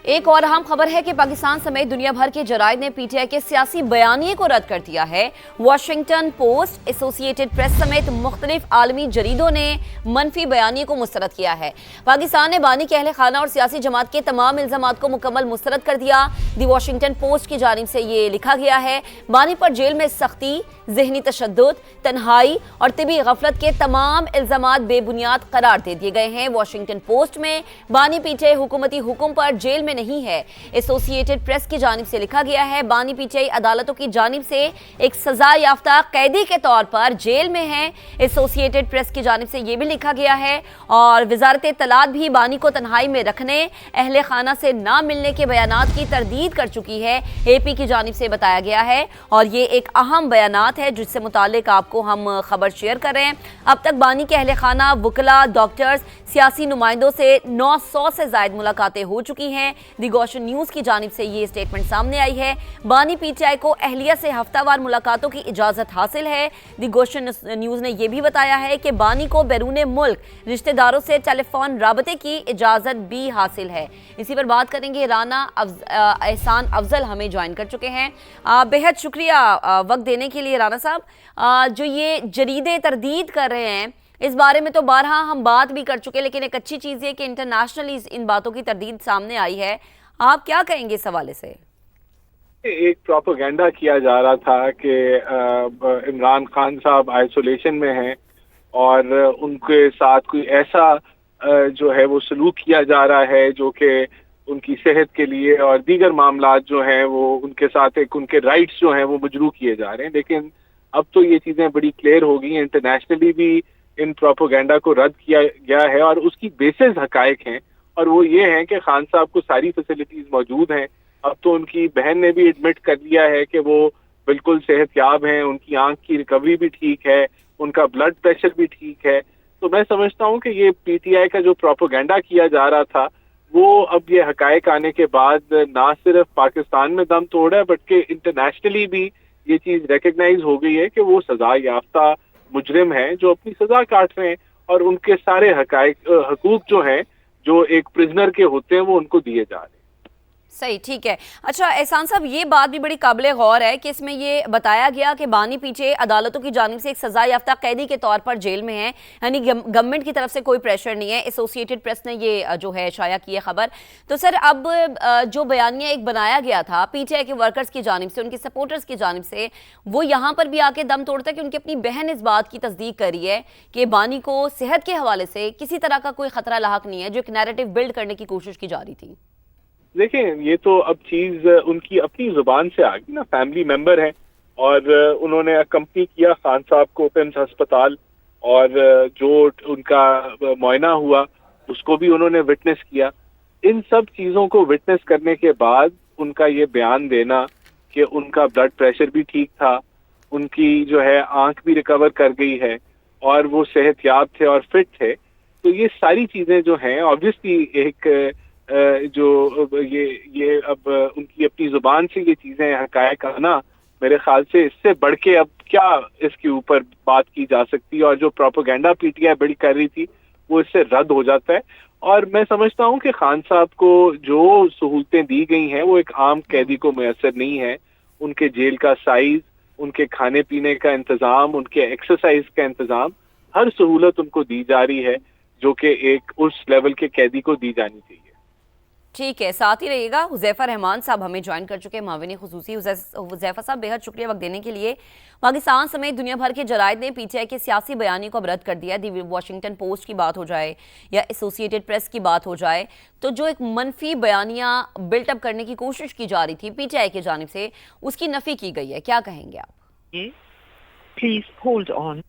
ایک اور اہم خبر ہے کہ پاکستان سمیت دنیا بھر کے جرائد نے پی ٹی آئی کے سیاسی بیانیے کو رد کر دیا ہے۔ واشنگٹن پوسٹ، ایسوسی ایٹڈ پریس سمیت مختلف عالمی جریدوں نے منفی بیانیے کو مسترد کیا ہے۔ پاکستان نے بانی کے اہل خانہ اور سیاسی جماعت کے تمام الزامات کو مکمل مسترد کر دیا۔ دی واشنگٹن پوسٹ کی جانب سے یہ لکھا گیا ہے، بانی پر جیل میں سختی، ذہنی تشدد، تنہائی اور طبی غفلت کے تمام الزامات بے بنیاد قرار دے دیے گئے ہیں۔ واشنگٹن پوسٹ میں بانی پی ٹی آئی حکومتی حکم پر جیل میں نہیں ہے۔ ایسوسی ایٹڈ پریس کی جانب سے لکھا گیا ہے، بانی پی ٹی آئی عدالتوں کی جانب سے ایک سزا یافتہ قیدی کے طور پر جیل میں ہے۔ ایسوسی ایٹڈ پریس کی جانب سے یہ بھی لکھا گیا ہے اور وزارت اطلاعات بھی بانی کو تنہائی میں رکھنے، اہل خانہ سے نہ ملنے کے بیانات کی تردید کر چکی ہے۔ اے پی کی جانب سے بتایا گیا ہے اور یہ ایک اہم بیانات ہے جس سے متعلق آپ کو ہم خبر شیئر کر رہے ہیں۔ اب تک بانی کے اہل خانہ، وکلاء، ڈاکٹرز، سیاسی نمائندوں سے 900 سے زائد ملاقاتیں ہو چکی ہیں۔ دی گوشن نیوز کی جانب سے یہ سٹیٹمنٹ سامنے آئی ہے۔ بانی پی ٹی آئی کو اہلیہ سے ہفتہ وار ملاقاتوں کی اجازت حاصل ہے۔ دی گوشن نیوز نے یہ بھی بتایا ہے کہ بانی کو بیرون ملک رشتہ داروں سے ٹیلی فون رابطے کی اجازت بھی حاصل ہے۔ اسی پر بات کریں گے، رانا احسان افضل ہمیں جوائن کر چکے ہیں۔ بہت شکریہ وقت دینے کے لیے رانا صاحب۔ جو یہ جریدے تردید کر رہے ہیں اس بارے میں تو بارہا ہم بات بھی کر چکے، لیکن ایک اچھی چیز یہ کہ انٹرنیشنلی ان باتوں کی تردید سامنے آئی ہے۔ آپ کیا کہیں گے اس حوالے سے؟ ایک پروپیگنڈا کیا جا رہا تھا کہ عمران خان صاحب آئسولیشن میں ہیں اور ان کے ساتھ کوئی ایسا جو ہے وہ سلوک کیا جا رہا ہے جو کہ ان کی صحت کے لیے اور دیگر معاملات جو ہیں وہ ان کے ساتھ ایک ان کے رائٹس جو ہیں وہ مجروح کیے جا رہے ہیں۔ لیکن اب تو یہ چیزیں بڑی کلیئر ہو گئی ہیں، انٹرنیشنلی بھی ان پروپیگنڈا کو رد کیا گیا ہے اور اس کی بیسز حقائق ہیں، اور وہ یہ ہیں کہ خان صاحب کو ساری فیسلٹیز موجود ہیں۔ اب تو ان کی بہن نے بھی ایڈمٹ کر لیا ہے کہ وہ بالکل صحت یاب ہیں، ان کی آنکھ کی ریکوری بھی ٹھیک ہے، ان کا بلڈ پریشر بھی ٹھیک ہے۔ تو میں سمجھتا ہوں کہ یہ پی ٹی آئی کا جو پروپیگنڈا کیا جا رہا تھا وہ اب یہ حقائق آنے کے بعد نہ صرف پاکستان میں دم توڑ رہا ہے بلکہ انٹرنیشنلی بھی یہ چیز ریکگنائز ہو گئی ہے کہ وہ سزا یافتہ مجرم ہیں جو اپنی سزا کاٹ رہے ہیں، اور ان کے سارے حقوق جو ہیں جو ایک پرزنر کے ہوتے ہیں وہ ان کو دیے جا رہے ہیں۔ صحیح، ٹھیک ہے۔ اچھا احسان صاحب، یہ بات بھی بڑی قابل غور ہے کہ اس میں یہ بتایا گیا کہ بانی پی ٹی آئی عدالتوں کی جانب سے ایک سزا یافتہ قیدی کے طور پر جیل میں ہے، یعنی گورنمنٹ کی طرف سے کوئی پریشر نہیں ہے۔ ایسوسی ایٹڈ پریس نے یہ جو ہے شائع کی ہے خبر۔ تو سر اب جو بیانیہ ایک بنایا گیا تھا پی ٹی آئی کے ورکرز کی جانب سے، ان کے سپورٹرز کی جانب سے، وہ یہاں پر بھی آ کے دم توڑتا ہے کہ ان کی اپنی بہن اس بات کی تصدیق کر رہی ہے کہ بانی کو صحت کے حوالے سے کسی طرح کا کوئی خطرہ لاحق نہیں ہے، جو ایک نیریٹو بلڈ کرنے کی کوشش کی جا رہی تھی۔ دیکھیں، یہ تو اب چیز ان کی اپنی زبان سے آ گئی نا، فیملی ممبر ہیں اور انہوں نے اکمپنی کیا خان صاحب کو پیمز ہسپتال، اور جو ان کا معائنہ ہوا اس کو بھی انہوں نے وٹنس کیا۔ ان سب چیزوں کو وٹنس کرنے کے بعد ان کا یہ بیان دینا کہ ان کا بلڈ پریشر بھی ٹھیک تھا، ان کی جو ہے آنکھ بھی ریکور کر گئی ہے اور وہ صحت یاب تھے اور فٹ تھے، تو یہ ساری چیزیں جو ہیں آبویسلی ایک جو یہ اب ان کی اپنی زبان سے یہ چیزیں حقائق آنا، میرے خیال سے اس سے بڑھ کے اب کیا اس کے اوپر بات کی جا سکتی ہے، اور جو پروپیگنڈا پی ٹی آئی بڑی کر رہی تھی وہ اس سے رد ہو جاتا ہے۔ اور میں سمجھتا ہوں کہ خان صاحب کو جو سہولتیں دی گئی ہیں وہ ایک عام قیدی کو میسر نہیں ہے۔ ان کے جیل کا سائز، ان کے کھانے پینے کا انتظام، ان کے ایکسرسائز کا انتظام، ہر سہولت ان کو دی جا رہی ہے جو کہ ایک اس لیول کے قیدی کو دی جانی چاہیے۔ ٹھیک ہے، ساتھ ہی رہیے گا۔ حذیفہ رحمان صاحب ہمیں جوائن کر چکے ہیں، معاون خصوصی۔ حذیفہ صاحب بہت شکریہ وقت دینے کے لیے۔ پاکستان سمیت دنیا بھر کے جرائد نے پی ٹی آئی کے سیاسی بیانیے کو اب رد کر دیا۔ دی واشنگٹن پوسٹ کی بات ہو جائے یا ایسوسی ایٹڈ پریس کی بات ہو جائے، تو جو ایک منفی بیانیہ بلٹ اپ کرنے کی کوشش کی جا رہی تھی پی ٹی آئی کی جانب سے، اس کی نفی کی گئی ہے۔ کیا کہیں گے آپ؟ Please hold on.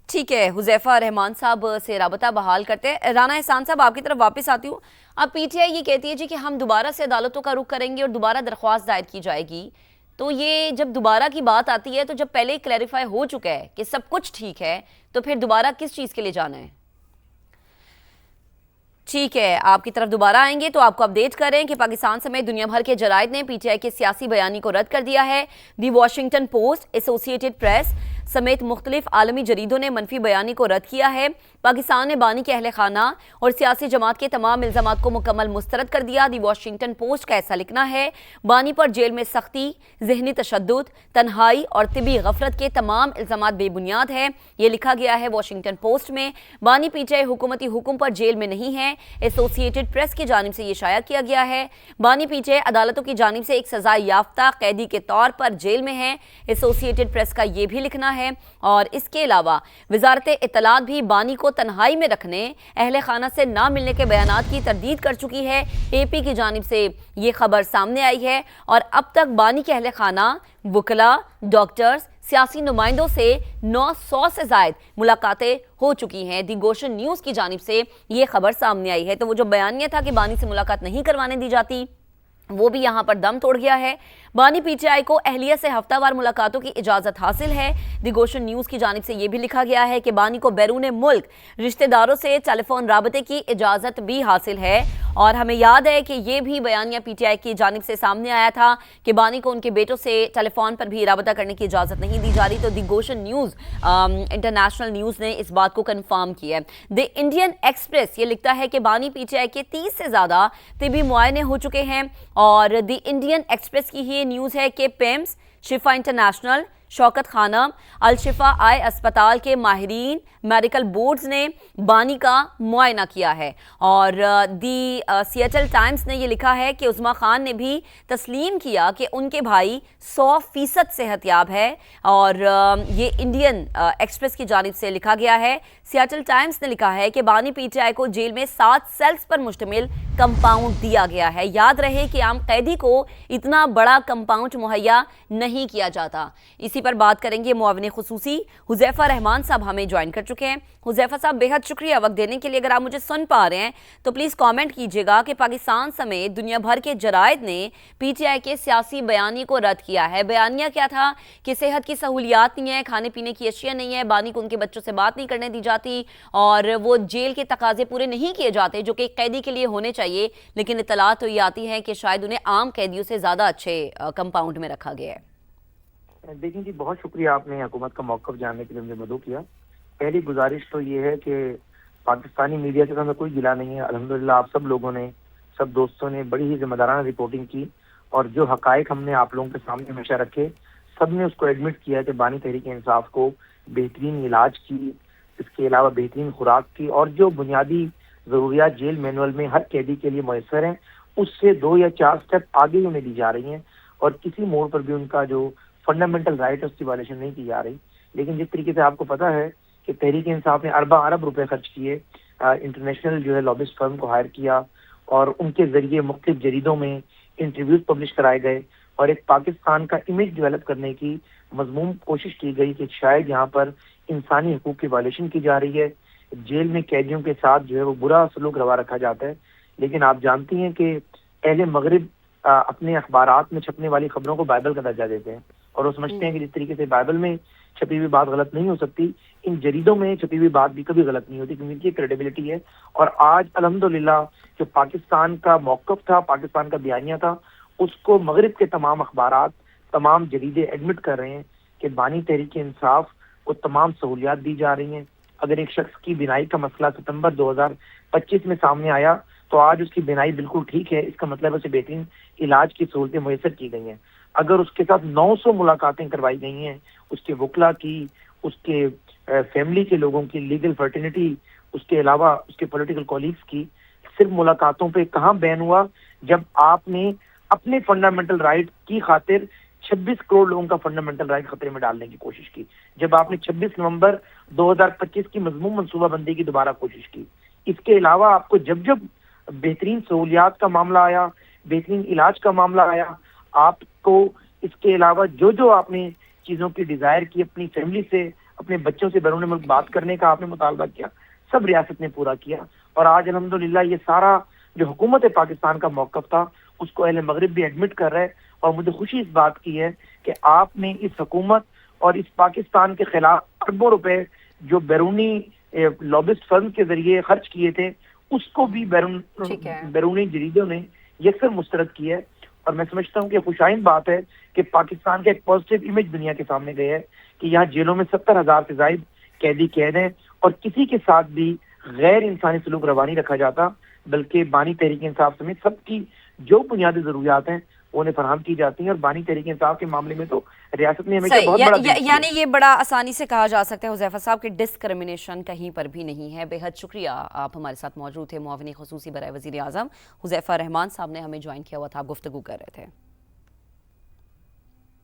ٹھیک ہے، حذیفہ رحمان صاحب سے رابطہ بحال کرتے ہیں۔ رانا احسان صاحب آپ کی طرف واپس آتی ہوں۔ اب پی ٹی آئی یہ کہتی ہے جی کہ ہم دوبارہ سے عدالتوں کا رخ کریں گے اور دوبارہ درخواست دائر کی جائے گی، تو یہ جب دوبارہ کی بات آتی ہے تو جب پہلے کلیریفائی ہو چکا ہے کہ سب کچھ ٹھیک ہے تو پھر دوبارہ کس چیز کے لیے جانا ہے؟ ٹھیک ہے، آپ کی طرف دوبارہ آئیں گے تو آپ کو اپڈیٹ کریں کہ پاکستان سمیت دنیا بھر کے جرائد نے پی ٹی آئی کے سیاسی بیانی کو رد کر دیا ہے۔ دی واشنگٹن پوسٹ، ایسوسی ایٹڈ پریس سمیت مختلف عالمی جریدوں نے منفی بیانی کو رد کیا ہے۔ پاکستان نے بانی کے اہل خانہ اور سیاسی جماعت کے تمام الزامات کو مکمل مسترد کر دیا۔ دی واشنگٹن پوسٹ کا ایسا لکھنا ہے، بانی پر جیل میں سختی، ذہنی تشدد، تنہائی اور طبی غفلت کے تمام الزامات بے بنیاد ہیں۔ یہ لکھا گیا ہے واشنگٹن پوسٹ میں۔ بانی پی ٹی آئی حکومتی حکم پر جیل میں نہیں ہے، ایسوسی ایٹڈ پریس کی جانب سے یہ شائع کیا گیا ہے۔ بانی پی ٹی آئی عدالتوں کی جانب سے ایک سزا یافتہ قیدی کے طور پر جیل میں ہے، ایسوسی ایٹڈ پریس کا یہ بھی لکھنا ہے۔ اور اس کے علاوہ وزارت اطلاعات بھی بانی کو تنہائی میں رکھنے، اہل خانہ سے نہ ملنے کے بیانات کی تردید کر چکی ہے۔ اے پی کی جانب سے یہ خبر سامنے آئی ہے اور اب تک بانی کے اہل خانہ، وکلاء، ڈاکٹرز، سیاسی نمائندوں سے 900 سے زائد ملاقاتیں ہو چکی ہیں۔ دی گوشن نیوز کی جانب سے یہ خبر سامنے آئی ہے۔ تو وہ جو بیانیہ تھا کہ بانی سے ملاقات نہیں کروانے دی جاتی، وہ بھی یہاں پر دم توڑ گیا ہے۔ بانی پی ٹی آئی کو اہلیہ سے ہفتہ وار ملاقاتوں کی اجازت حاصل ہے۔ دی گوشن نیوز کی جانب سے یہ بھی لکھا گیا ہے کہ بانی کو بیرون ملک رشتہ داروں سے ٹیلی فون رابطے کی اجازت بھی حاصل ہے۔ اور ہمیں یاد ہے کہ یہ بھی بیانیہ پی ٹی آئی کی جانب سے سامنے آیا تھا کہ بانی کو ان کے بیٹوں سے ٹیلی فون پر بھی رابطہ کرنے کی اجازت نہیں دی جا رہی۔ تو دی گوشن نیوز انٹرنیشنل نیوز نے اس بات کو کنفرم کیا ہے۔ دی انڈین ایکسپریس یہ لکھتا ہے کہ بانی پی ٹی آئی کے 30 سے زیادہ طبی معائنے ہو چکے ہیں۔ اور دی انڈین ایکسپریس کی یہ نیوز ہے کہ پیمز، شفا انٹرنیشنل، شوکت خانم، الشفا آئی اسپتال کے ماہرین میڈیکل بورڈز نے بانی کا معائنہ کیا ہے۔ اور دی سیٹل ٹائمز نے یہ لکھا ہے کہ عظمیٰ خان نے بھی تسلیم کیا کہ ان کے بھائی 100% صحت یاب ہے۔ اور یہ انڈین ایکسپریس کی جانب سے لکھا گیا ہے۔ سیٹل ٹائمز نے لکھا ہے کہ بانی پی ٹی آئی کو جیل میں 7 سیلز پر مشتمل کمپاؤنڈ دیا گیا ہے۔ یاد رہے کہ عام قیدی کو اتنا بڑا کمپاؤنڈ مہیا نہیں کیا جاتا۔ اسی پر بات کریں گے معاون خصوصی حذیفہ رحمان صاحب ہمیں جوائن کر چکے ہیں۔ حذیفہ صاحب بے حد شکریہ وقت دینے کے لیے۔ اگر آپ مجھے سن پا رہے ہیں تو پلیز کامنٹ کیجیے گا کہ پاکستان سمیت دنیا بھر کے جرائد نے پی ٹی آئی کے سیاسی بیانیے کو رد کیا ہے۔ بیانیہ کیا تھا کہ صحت کی سہولیات نہیں ہے، کھانے پینے کی اشیاء نہیں ہے، بانی کو ان کے بچوں سے بات نہیں کرنے دی جاتی اور وہ جیل کے تقاضے پورے نہیں کیے جاتے جو کہ ایک قیدی کے لیے ہونے چاہیے، لیکن اطلاعات تو یہ آتی ہے کہ شاید انہیں عام قیدیوں سے زیادہ اچھے کمپاؤنڈ میں رکھا گیا ہے۔ دیکھیں جی، بہت شکریہ آپ نے حکومت کا موقف جاننے کے لیے مجھے مدعو کیا۔ پہلی گزارش تو یہ ہے کہ پاکستانی میڈیا سے ہمیں کوئی گلہ نہیں ہے۔ الحمدللہ آپ سب لوگوں نے، سب دوستوں نے بڑی ہی ذمہ دارانہ رپورٹنگ کی اور جو حقائق ہم نے آپ لوگوں کے سامنے ہمیشہ رکھے، سب نے اس کو ایڈمٹ کیا کہ بانی تحریک انصاف کو بہترین علاج کی، اس کے علاوہ بہترین خوراک کی اور جو بنیادی ضروریات جیل مینول میں ہر قیدی کے لیے میسر ہیں، اس سے 2 یا 4 سٹیپ آگے انہیں دی جا رہی ہیں اور کسی موڑ پر بھی ان کا جو فنڈامنٹل رائٹ اس کی وائلیشن نہیں کی جا رہی۔ لیکن جس طریقے سے آپ کو پتا ہے کہ تحریک انصاف نے ارب روپے خرچ کیے، انٹرنیشنل جو ہے لابسٹ فرم کو ہائر کیا اور ان کے ذریعے مختلف جریدوں میں انٹرویوز پبلش کرائے گئے اور ایک پاکستان کا امیج ڈیولپ کرنے کی مضمون کوشش کی گئی کہ شاید یہاں پر انسانی حقوق کی وائلیشن کی جا رہی ہے، جیل میں قیدیوں کے ساتھ جو ہے وہ برا سلوک روا رکھا جاتا ہے۔ لیکن آپ جانتی ہیں کہ اہل مغرب اپنے اخبارات میں چھپنے والی خبروں کو بائبل کا درجہ دیتے ہیں اور وہ سمجھتے ہیں کہ جس طریقے سے بائبل میں چھپی ہوئی بات غلط نہیں ہو سکتی، ان جریدوں میں چھپی ہوئی بات بھی کبھی غلط نہیں ہوتی، کیونکہ یہ کریڈیبلٹی ہے۔ اور آج الحمدللہ جو پاکستان کا موقف تھا، پاکستان کا بیانیہ تھا، اس کو مغرب کے تمام اخبارات، تمام جریدے ایڈمٹ کر رہے ہیں کہ بانی تحریک انصاف کو تمام سہولیات دی جا رہی ہیں۔ اگر ایک شخص کی بینائی کا مسئلہ ستمبر 2025 میں سامنے آیا تو آج اس کی بینائی بالکل ٹھیک ہے، اس کا مطلب اسے بہترین علاج کی سہولتیں میسر کی گئی ہیں۔ اگر اس کے ساتھ 900 ملاقاتیں کروائی گئی ہیں، اس کے وکلا کی، اس کے فیملی کے لوگوں کی، لیگل فرٹینٹی، اس کے علاوہ اس کے پولیٹیکل کولیگز کی، صرف ملاقاتوں پہ کہاں بین ہوا جب آپ نے اپنے فنڈامنٹل رائٹ کی خاطر 26 کروڑ لوگوں کا فنڈامنٹل رائٹ خطرے میں ڈالنے کی کوشش کی، جب آپ نے 26 نومبر 2025 کی مضمون منصوبہ بندی کی دوبارہ کوشش کی۔ اس کے علاوہ آپ کو جب بہترین سہولیات کا معاملہ آیا، بہترین علاج کا معاملہ آیا، آپ کو اس کے علاوہ جو آپ نے چیزوں کی ڈیزائر کی، اپنی فیملی سے، اپنے بچوں سے بیرون ملک بات کرنے کا آپ نے مطالبہ کیا، سب ریاست نے پورا کیا۔ اور آج الحمدللہ یہ سارا جو حکومت پاکستان کا موقف تھا اس کو اہل مغرب بھی ایڈمٹ کر رہے، اور مجھے خوشی اس بات کی ہے کہ آپ نے اس حکومت اور اس پاکستان کے خلاف اربوں روپے جو بیرونی لابسٹ فرم کے ذریعے خرچ کیے تھے اس کو بھی بیرونی جریدوں نے یکسر مسترد کیا ہے۔ اور میں سمجھتا ہوں کہ خوشائند بات ہے کہ پاکستان کا ایک پازیٹیو امیج دنیا کے سامنے گیا ہے کہ یہاں جیلوں میں 70,000 سے زائد قیدی قید ہیں اور کسی کے ساتھ بھی غیر انسانی سلوک روا نہیں رکھا جاتا، بلکہ بانی تحریک انصاف سمیت سب کی جو بنیادی ضروریات ہیں وہ انہیں فراہم کی جاتی ہیں، اور بانی تحریک انصاف کے معاملے میں تو ریاست نے ہمیشہ بہت بڑا دل کیا۔ یعنی یہ بڑا آسانی سے کہا جا سکتا ہے حذیفہ صاحب کہ ڈسکرمنیشن کہیں پر بھی نہیں ہے۔ بے حد شکریہ، آپ ہمارے ساتھ موجود تھے، معاون خصوصی برائے وزیر اعظم حذیفہ رحمان صاحب نے ہمیں جوائن کیا ہوا تھا، آپ گفتگو کر رہے تھے۔